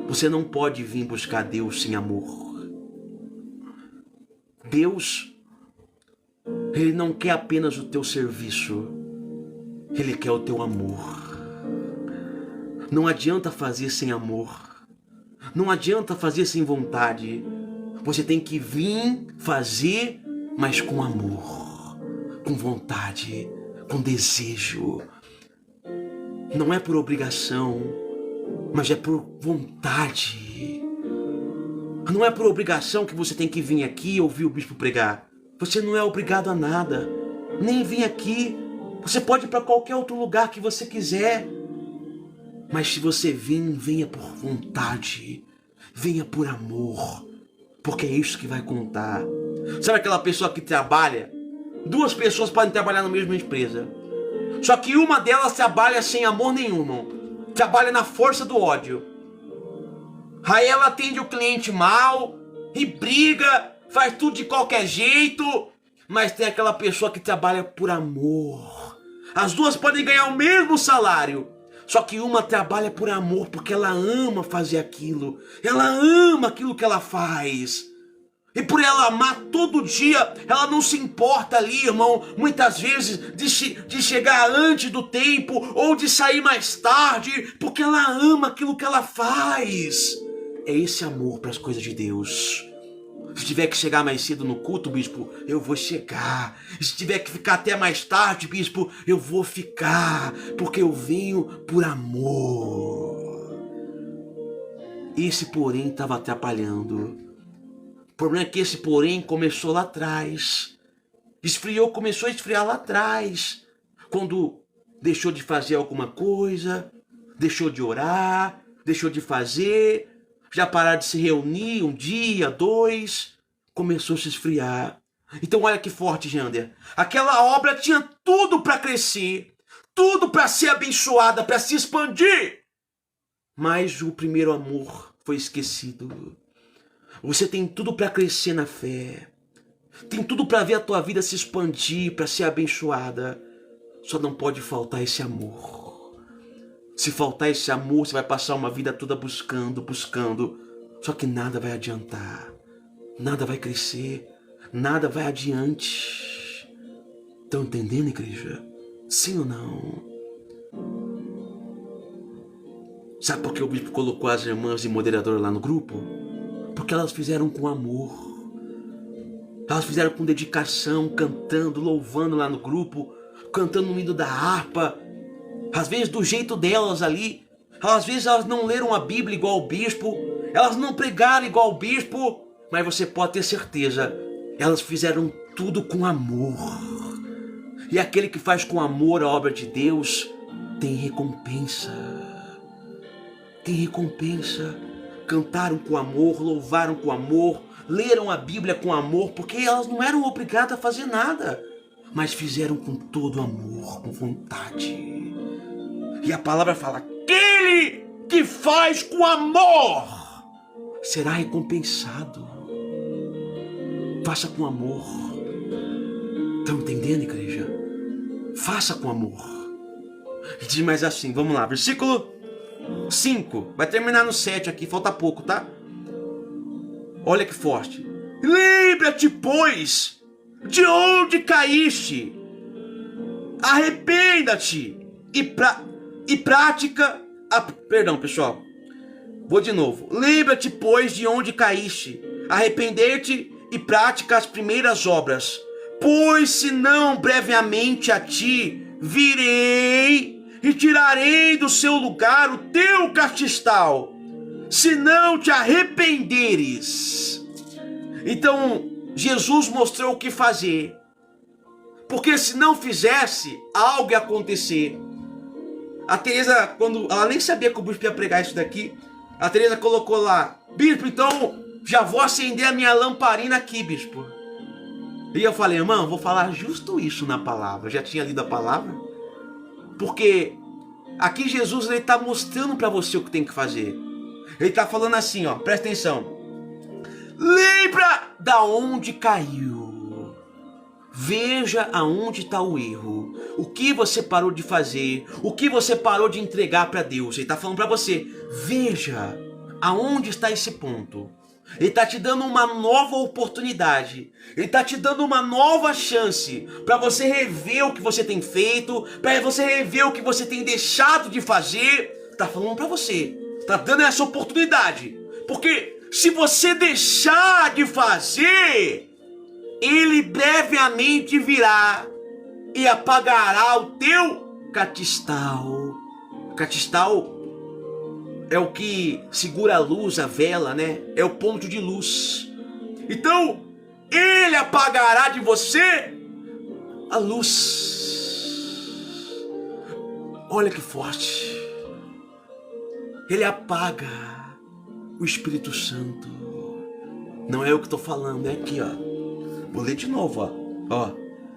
Você não pode vir buscar Deus sem amor. Deus, Ele não quer apenas o teu serviço. Ele quer o teu amor. Não adianta fazer sem amor. Não adianta fazer sem vontade. Você tem que vir fazer, mas com amor, com vontade, com desejo. Não é por obrigação, mas é por vontade. Não é por obrigação que você tem que vir aqui e ouvir o bispo pregar. Você não é obrigado a nada, nem vir aqui. Você pode ir para qualquer outro lugar que você quiser. Mas se você vir, venha por vontade, venha por amor, porque é isso que vai contar. Sabe aquela pessoa que trabalha? Duas pessoas podem trabalhar na mesma empresa. Só que uma delas trabalha sem amor nenhum, trabalha na força do ódio. Aí ela atende o cliente mal, e briga, faz tudo de qualquer jeito. Mas tem aquela pessoa que trabalha por amor. As duas podem ganhar o mesmo salário. Só que uma trabalha por amor porque ela ama fazer aquilo. Ela ama aquilo que ela faz. E por ela amar todo dia, ela não se importa ali, irmão, muitas vezes de chegar antes do tempo ou de sair mais tarde, porque ela ama aquilo que ela faz. É esse amor para as coisas de Deus. Se tiver que chegar mais cedo no culto, bispo, eu vou chegar. Se tiver que ficar até mais tarde, bispo, eu vou ficar, porque eu venho por amor. Esse porém estava atrapalhando. O problema é que esse porém começou lá atrás. Começou a esfriar lá atrás. Quando deixou de fazer alguma coisa, deixou de orar, deixou de fazer, já pararam de se reunir um dia, dois, começou a se esfriar. Então olha que forte, Jander. Aquela obra tinha tudo para crescer, tudo para ser abençoada, para se expandir. Mas o primeiro amor foi esquecido. Você tem tudo para crescer na fé. Tem tudo para ver a tua vida se expandir, para ser abençoada. Só não pode faltar esse amor. Se faltar esse amor, você vai passar uma vida toda buscando. Só que nada vai adiantar. Nada vai crescer. Nada vai adiante. Estão entendendo, igreja? Sim ou não? Sabe por que o bispo colocou as irmãs e moderadoras lá no grupo? Porque elas fizeram com amor. Elas fizeram com dedicação, cantando, louvando lá no grupo, cantando no hino da harpa. Às vezes do jeito delas ali. Às vezes elas não leram a Bíblia igual o bispo. Elas não pregaram igual o bispo. Mas você pode ter certeza, elas fizeram tudo com amor. E aquele que faz com amor a obra de Deus tem recompensa. Tem recompensa. Cantaram com amor, louvaram com amor, leram a Bíblia com amor, porque elas não eram obrigadas a fazer nada, mas fizeram com todo amor, com vontade. E a palavra fala: aquele que faz com amor será recompensado. Faça com amor. Estão entendendo, igreja? Faça com amor. E diz mais assim, vamos lá, versículo 5, vai terminar no 7 aqui, falta pouco, tá? Olha que forte. Lembra-te, pois, de onde caíste. Arrependa-te e pratica Perdão, pessoal. Vou de novo. Lembra-te, pois, de onde caíste. Arrepender-te e pratica as primeiras obras. Pois senão brevemente a ti virei e tirarei do seu lugar o teu castiçal, se não te arrependeres. Então, Jesus mostrou o que fazer, porque se não fizesse, algo ia acontecer. A Teresa, quando ela nem sabia que o bispo ia pregar isso daqui, a Teresa colocou lá: bispo, então já vou acender a minha lamparina aqui, bispo. E eu falei: irmão, vou falar justo isso na palavra. Eu já tinha lido a palavra. Porque aqui Jesus está mostrando para você o que tem que fazer. Ele está falando assim, ó, presta atenção. Lembra da onde caiu. Veja aonde está o erro. O que você parou de fazer. O que você parou de entregar para Deus. Ele está falando para você. Veja aonde está esse ponto. Ele está te dando uma nova oportunidade. Ele está te dando uma nova chance para você rever o que você tem feito, para você rever o que você tem deixado de fazer. Está falando para você. Está dando essa oportunidade. Porque se você deixar de fazer, ele brevemente virá e apagará o teu catistal. Catistal é o que segura a luz, a vela, né? É o ponto de luz. Então, ele apagará de você a luz. Olha que forte. Ele apaga o Espírito Santo. Não é eu que estou falando, é aqui, ó. Vou ler de novo, ó.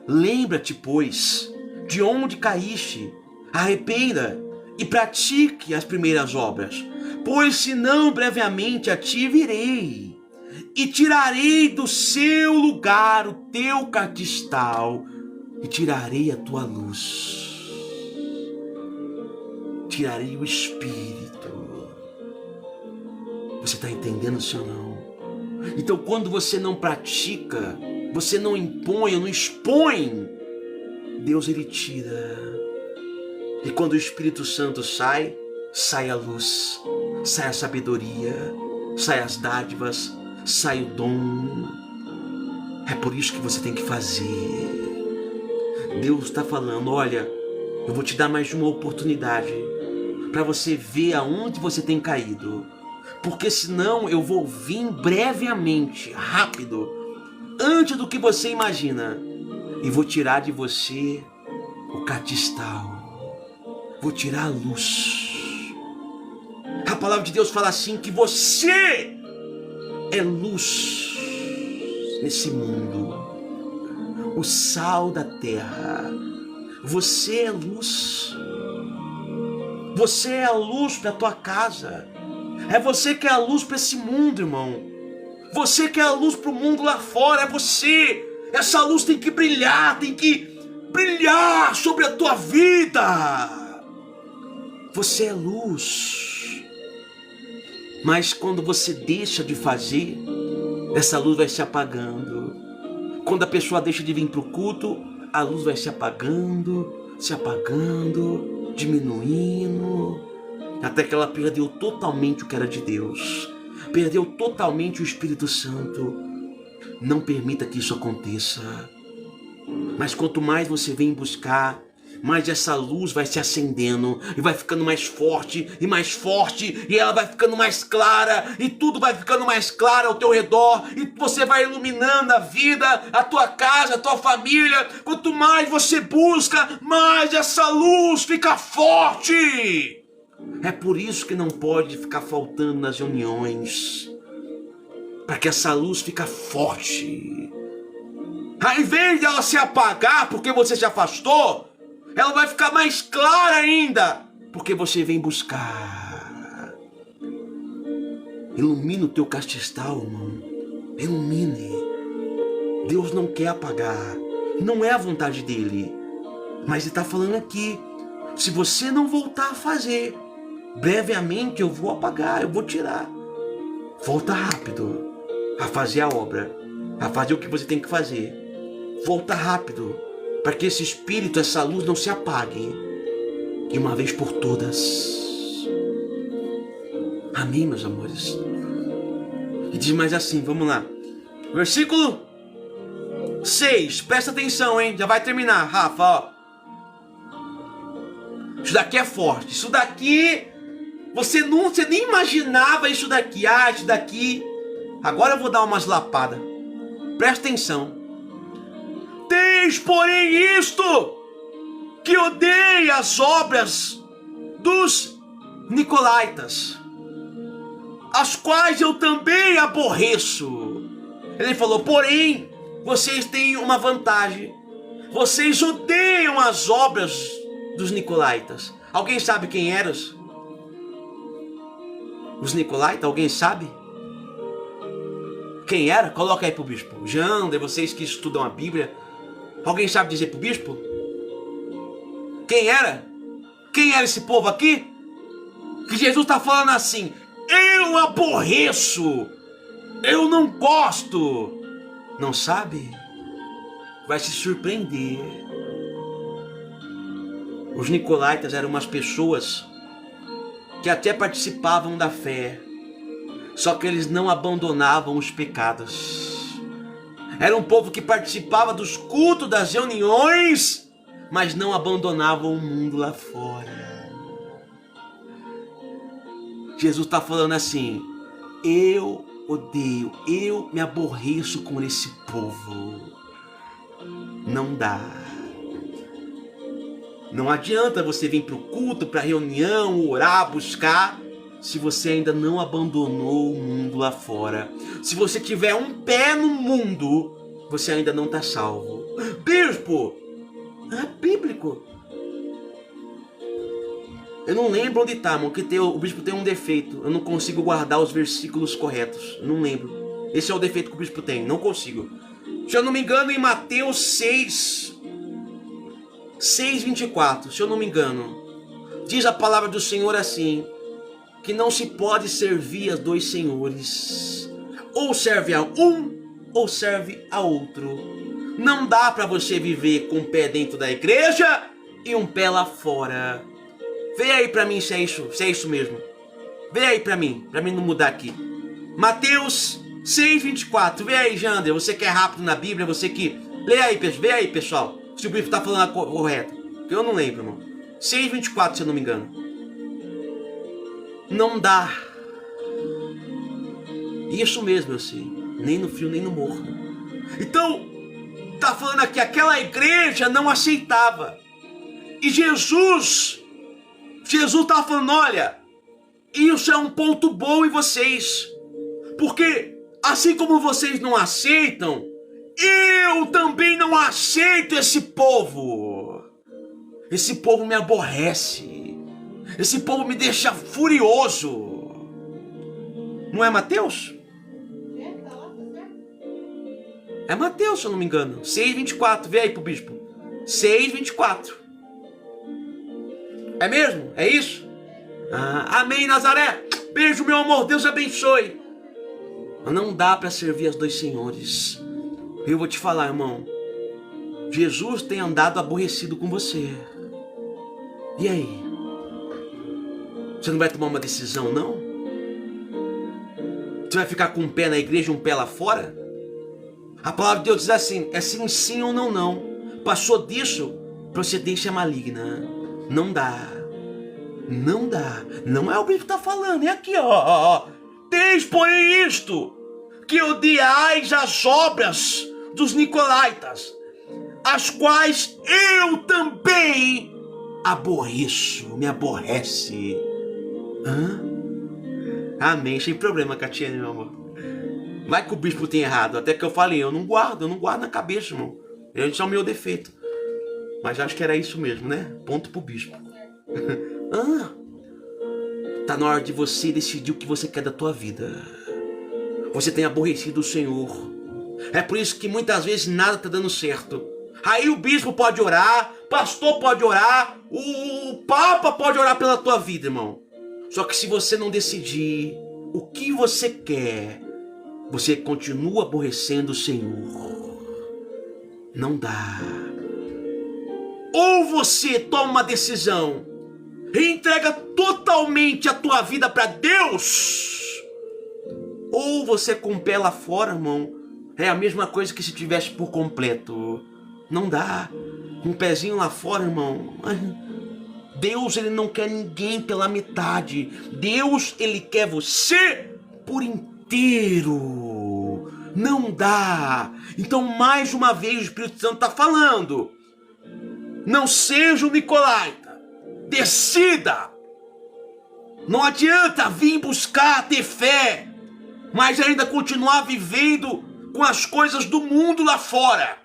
Lembra-te, pois, de onde caíste. Arrependa e pratique as primeiras obras, pois senão brevemente a ti virei e tirarei do seu lugar o teu catistal e tirarei a tua luz, tirarei o Espírito. Você está entendendo, sim ou não? Então, quando você não pratica, você não impõe, não expõe, Deus, ele tira. E quando o Espírito Santo sai, sai a luz, sai a sabedoria, sai as dádivas, sai o dom. É por isso que você tem que fazer. Deus está falando: olha, eu vou te dar mais uma oportunidade para você ver aonde você tem caído. Porque senão eu vou vir brevemente, rápido, antes do que você imagina, e vou tirar de você o catistal. Vou tirar a luz. A palavra de Deus fala assim, que você é luz nesse mundo, o sal da terra. Você é luz. Você é a luz para a tua casa. É você que é a luz para esse mundo, irmão. Você que é a luz para o mundo lá fora. É você. Essa luz tem que brilhar, tem que brilhar sobre a tua vida. Você é luz. Mas quando você deixa de fazer, essa luz vai se apagando. Quando a pessoa deixa de vir para o culto, a luz vai se apagando, diminuindo, até que ela perdeu totalmente o que era de Deus. Perdeu totalmente o Espírito Santo. Não permita que isso aconteça. Mas quanto mais você vem buscar, mais essa luz vai se acendendo e vai ficando mais forte, e ela vai ficando mais clara, e tudo vai ficando mais claro ao teu redor, e você vai iluminando a vida, a tua casa, a tua família. Quanto mais você busca, mais essa luz fica forte. É por isso que não pode ficar faltando nas reuniões, para que essa luz fique forte. Ao invés de ela se apagar porque você se afastou, ela vai ficar mais clara ainda, porque você vem buscar. Ilumina o teu castistal, irmão. Ilumine. Deus não quer apagar. Não é a vontade dele. Mas ele está falando aqui, se você não voltar a fazer, brevemente eu vou apagar, eu vou tirar. Volta rápido a fazer a obra, a fazer o que você tem que fazer. Volta rápido, para que esse espírito, essa luz não se apague de uma vez por todas. Amém, meus amores? E diz mais assim, vamos lá. Versículo 6, presta atenção, hein? Já vai terminar, Rafa, ó. Isso daqui é forte, isso daqui, você nem imaginava isso daqui. Ah, isso daqui, agora eu vou dar umas lapadas. Presta atenção. Tens, porém, isto, que odeia as obras dos nicolaítas, as quais eu também aborreço. Ele falou, porém, vocês têm uma vantagem. Vocês odeiam as obras dos nicolaítas. Alguém sabe quem eram os nicolaítas? Alguém sabe? Quem era? Coloca aí pro bispo. Jander, vocês que estudam a Bíblia, alguém sabe dizer pro bispo? Quem era? Quem era esse povo aqui? Que Jesus está falando assim, eu aborreço, eu não gosto. Não sabe? Vai se surpreender. Os nicolaítas eram umas pessoas que até participavam da fé, só que eles não abandonavam os pecados. Era um povo que participava dos cultos, das reuniões, mas não abandonavam o mundo lá fora. Jesus está falando assim, eu odeio, eu me aborreço com esse povo. Não dá. Não adianta você vir para o culto, para a reunião, orar, buscar, se você ainda não abandonou o mundo lá fora. Se você tiver um pé no mundo, você ainda não está salvo. Bispo, é bíblico. Eu não lembro onde está, irmão, que o bispo tem um defeito. Eu não consigo guardar os versículos corretos. Eu não lembro. Esse é o defeito que o bispo tem, não consigo. Se eu não me engano, em Mateus 6:24, se eu não me engano, diz a palavra do Senhor assim, que não se pode servir a dois senhores. Ou serve a um, ou serve a outro. Não dá para você viver com um pé dentro da igreja e um pé lá fora. Vê aí para mim se é isso mesmo. Vê aí para mim não mudar aqui. Mateus 6:24, vê aí, Jander, você que é rápido na Bíblia, você que... Vê aí, pessoal, se o bispo está falando correto. Eu não lembro, irmão. 6:24, se eu não me engano. Não dá. Isso mesmo, eu sei. Nem no frio, nem no morno. Então, tá falando aqui, aquela igreja não aceitava. E Jesus tá falando, olha, isso é um ponto bom em vocês. Porque, assim como vocês não aceitam, eu também não aceito esse povo. Esse povo me aborrece. Esse povo me deixa furioso. Não é Mateus? É Mateus, se eu não me engano. 6:24, vê aí pro bispo. 6:24. É mesmo? É isso? Amém, Nazaré. Beijo, meu amor. Deus abençoe. Não dá para servir aos dois senhores. Eu vou te falar, irmão. Jesus tem andado aborrecido com você. E aí? Você não vai tomar uma decisão, não? Você vai ficar com um pé na igreja e um pé lá fora? A palavra de Deus diz assim, é sim, sim ou não, não. Passou disso, procedência maligna. Não dá. Não dá. Não é o bispo que está falando, é aqui, ó. Tens, porém, isto, que odiais as obras dos nicolaítas, as quais eu também aborreço, me aborrece. Amém, sem problema, Catiane, meu amor. Vai que o bispo tem errado, até que eu falei, eu não guardo na cabeça, irmão. Isso é o meu defeito. Mas acho que era isso mesmo, né? Ponto pro bispo. Tá na hora de você decidir o que você quer da tua vida. Você tem aborrecido o Senhor. É por isso que muitas vezes nada tá dando certo. Aí o bispo pode orar, pastor pode orar, o papa pode orar pela tua vida, irmão. Só que se você não decidir o que você quer, você continua aborrecendo o Senhor. Não dá. Ou você toma uma decisão e entrega totalmente a tua vida para Deus, ou você com o pé lá fora, irmão, é a mesma coisa que se tivesse por completo. Não dá. Um pezinho lá fora, irmão. Deus, ele não quer ninguém pela metade. Deus, ele quer você por inteiro. Não dá. Então, mais uma vez, o Espírito Santo está falando. Não seja um nicolaita. Decida. Não adianta vir buscar ter fé, mas ainda continuar vivendo com as coisas do mundo lá fora.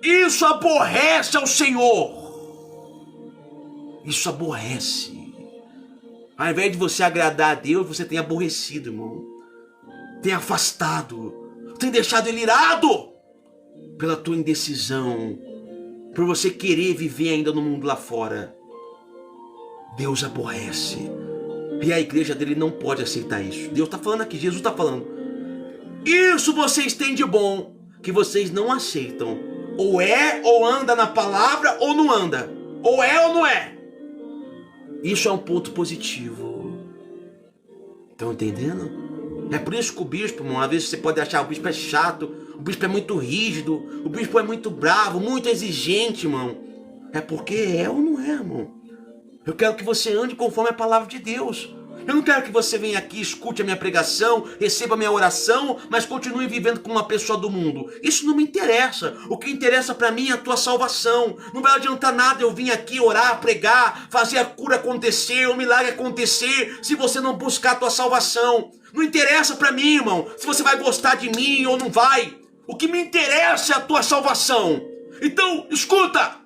Isso aborrece ao Senhor. Isso aborrece. Ao invés de você agradar a Deus, você tem aborrecido, irmão. Tem afastado. Tem deixado ele irado pela tua indecisão, por você querer viver ainda no mundo lá fora. Deus aborrece. E a igreja dele não pode aceitar isso. Deus está falando aqui, Jesus está falando. Isso vocês têm de bom, que vocês não aceitam. Ou é, ou anda na palavra, ou não anda. Ou é, ou não é. Isso é um ponto positivo. Estão entendendo? É por isso que o bispo, irmão, às vezes você pode achar o bispo é chato, o bispo é muito rígido, o bispo é muito bravo, muito exigente, irmão. É porque é ou não é, irmão. Eu quero que você ande conforme a palavra de Deus. Eu não quero que você venha aqui, escute a minha pregação, receba a minha oração, mas continue vivendo como uma pessoa do mundo. Isso não me interessa. O que interessa para mim é a tua salvação. Não vai adiantar nada eu vir aqui orar, pregar, fazer a cura acontecer, o milagre acontecer, se você não buscar a tua salvação. Não interessa para mim, irmão, se você vai gostar de mim ou não vai. O que me interessa é a tua salvação. Então, escuta,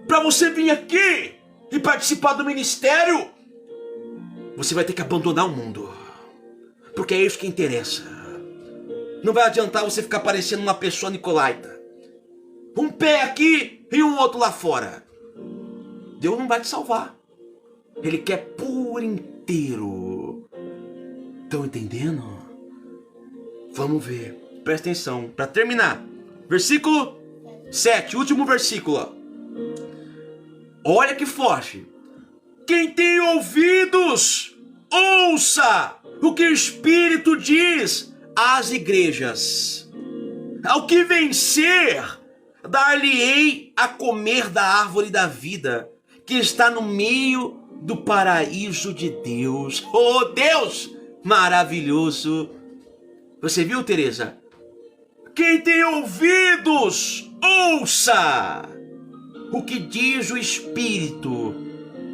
para você vir aqui e participar do ministério, você vai ter que abandonar o mundo, porque é isso que interessa. Não vai adiantar você ficar parecendo uma pessoa nicolaita, um pé aqui e um outro lá fora. Deus não vai te salvar. Ele quer por inteiro. Estão entendendo? Vamos ver, presta atenção, para terminar, versículo 7, último versículo. Olha que forte. Quem tem ouvidos, ouça o que o Espírito diz às igrejas. Ao que vencer, dar-lhe-ei a comer da árvore da vida, que está no meio do paraíso de Deus. Oh, Deus maravilhoso! Você viu, Teresa? Quem tem ouvidos, ouça o que diz o Espírito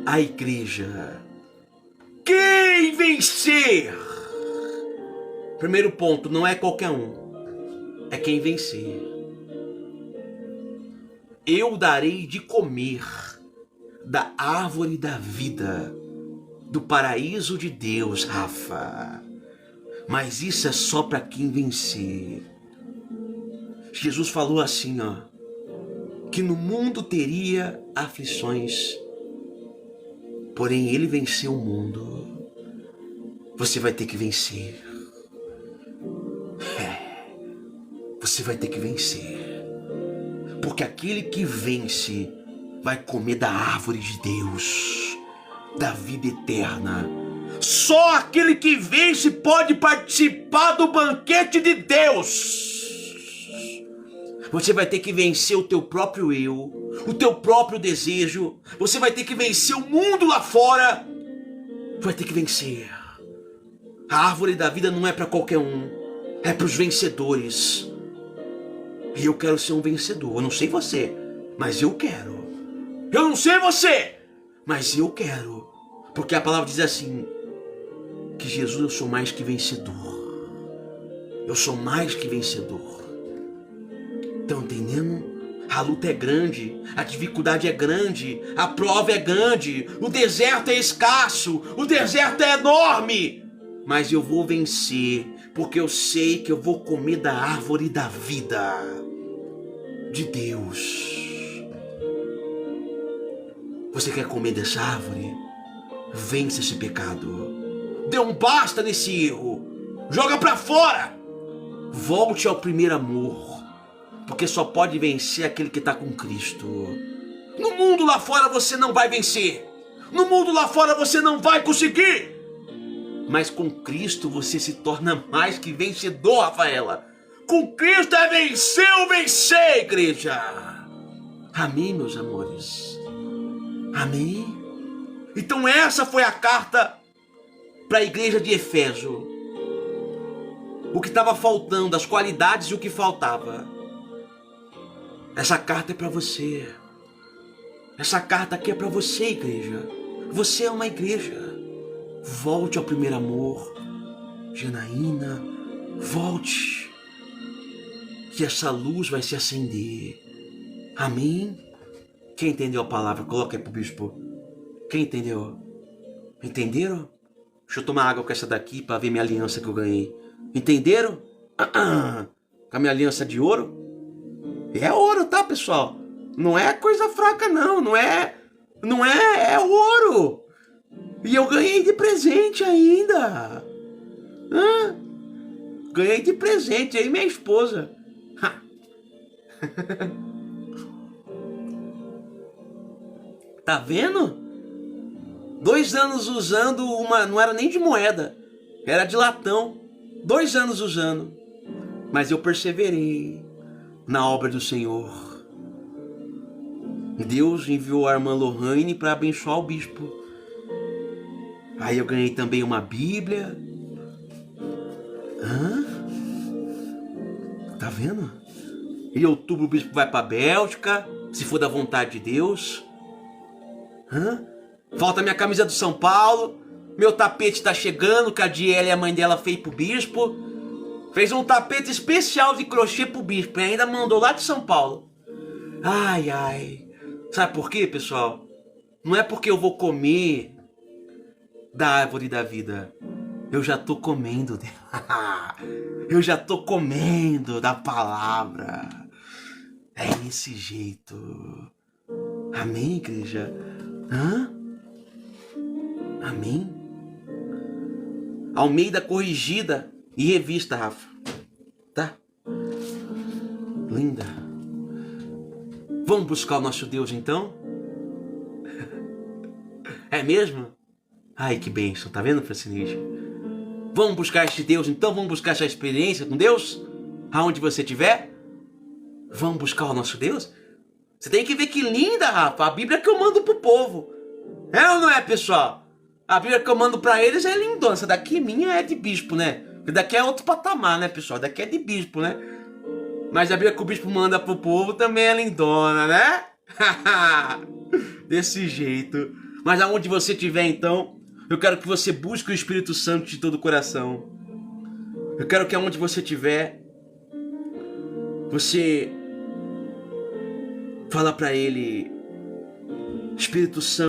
à igreja. Quem vencer? Primeiro ponto, não é qualquer um, é quem vencer. Eu darei de comer da árvore da vida, do paraíso de Deus, Rafa. Mas isso é só para quem vencer. Jesus falou assim, ó, que no mundo teria aflições, porém ele venceu o mundo. Você vai ter que vencer. Você vai ter que vencer. Porque aquele que vence vai comer da árvore de Deus, da vida eterna. Só aquele que vence pode participar do banquete de Deus. Você vai ter que vencer o teu próprio eu, o teu próprio desejo. Você vai ter que vencer o mundo lá fora. Vai ter que vencer. A árvore da vida não é para qualquer um, é para os vencedores. E eu quero ser um vencedor. Eu não sei você, mas eu quero. Eu não sei você, mas eu quero. Porque a palavra diz assim, que Jesus, eu sou mais que vencedor. Eu sou mais que vencedor. Estão entendendo? A luta é grande, a dificuldade é grande, a prova é grande, o deserto é escasso, o deserto é enorme. Mas eu vou vencer, porque eu sei que eu vou comer da árvore da vida de Deus. Você quer comer dessa árvore? Vence esse pecado. Dê um basta nesse erro. Joga pra fora. Volte ao primeiro amor. Porque só pode vencer aquele que está com Cristo. No mundo lá fora você não vai vencer. No mundo lá fora você não vai conseguir. Mas com Cristo você se torna mais que vencedor, Rafaela. Com Cristo é vencer ou vencer, igreja. Amém, meus amores? Amém? Então essa foi a carta para a igreja de Éfeso. O que estava faltando, as qualidades e o que faltava. Essa carta é para você. Essa carta aqui é para você, igreja. Você é uma igreja. Volte ao primeiro amor. Janaína, volte. Que essa luz vai se acender. Amém? Quem entendeu a palavra? Coloca aí pro bispo. Quem entendeu? Entenderam? Deixa eu tomar água com essa daqui para ver minha aliança que eu ganhei. Entenderam? Com a minha aliança de ouro? É ouro, tá, pessoal? Não é coisa fraca, não. Não é, é ouro. E eu ganhei de presente ainda. Ganhei de presente aí, minha esposa. Tá vendo? 2 anos usando uma... Não era nem de moeda. Era de latão. 2 anos usando. Mas eu perseverei na obra do Senhor. Deus enviou a irmã Lohane para abençoar o bispo. Aí eu ganhei também uma Bíblia. Tá vendo? Em outubro o bispo vai para a Bélgica, se for da vontade de Deus. Falta minha camisa do São Paulo. Meu tapete tá chegando, que a Diela e a mãe dela fez pro bispo. Fez um tapete especial de crochê pro bispo e ainda mandou lá de São Paulo. Ai, ai. Sabe por quê, pessoal? Não é porque eu vou comer da árvore da vida. Eu já tô comendo dela. Eu já tô comendo da palavra. É desse jeito. Amém, igreja? Amém? Almeida corrigida e revista, Rafa. Tá? Linda. Vamos buscar o nosso Deus, então? É mesmo? Ai, que bênção. Tá vendo, Francinete? Vamos buscar este Deus, então? Vamos buscar essa experiência com Deus? Aonde você estiver? Vamos buscar o nosso Deus? Você tem que ver que linda, Rafa. A Bíblia que eu mando pro povo. É ou não é, pessoal? A Bíblia que eu mando pra eles é lindona. Essa daqui minha é de bispo, né? Daqui é outro patamar, né, pessoal? Daqui é de bispo, né? Mas a Bíblia que o bispo manda pro povo também é lindona, né? Desse jeito. Mas aonde você estiver, então, eu quero que você busque o Espírito Santo de todo o coração. Eu quero que aonde você estiver, você fala pra ele: Espírito Santo,